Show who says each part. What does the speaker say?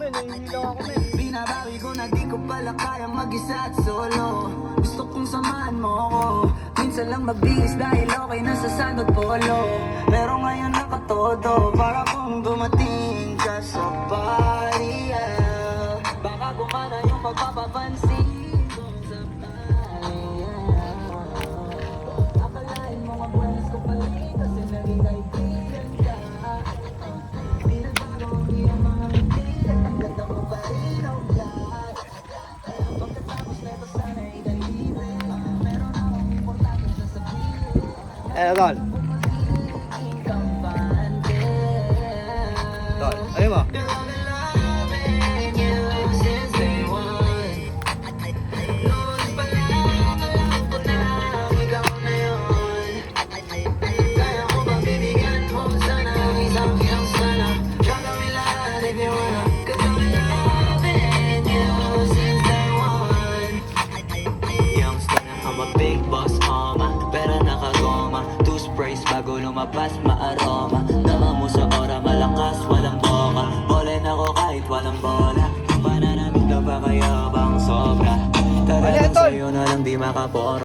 Speaker 1: men. Nanghihila ako, men.
Speaker 2: Binabawi ko na di ko pala kaya mag-isa at solo. Gusto kong samahan mo ako. Minsan lang magbihis dahil okay na sa sand at polo. Pero ngayon nakatodo, para kung dumating ka sa party, yeah. Baka gumana yung pagpapapansin kung sa party, yeah. Akalain mo nga buenas ko pala kasi naging kaibigan ka. Di nagbago ang iyong mga ngiti at ang ganda mo pa rin, oh God. Pagkatapos neto sana ikalibre, meron akong importante sasabihin.
Speaker 1: Tol. Tol, ayun mo.
Speaker 2: Bago lumabas maaroma, dama mo sa ora malakas walang boka. Bolen ako kahit walang bola, pananamit na pa kaya bang sobra. Talagang sa'yo na lang di makapora.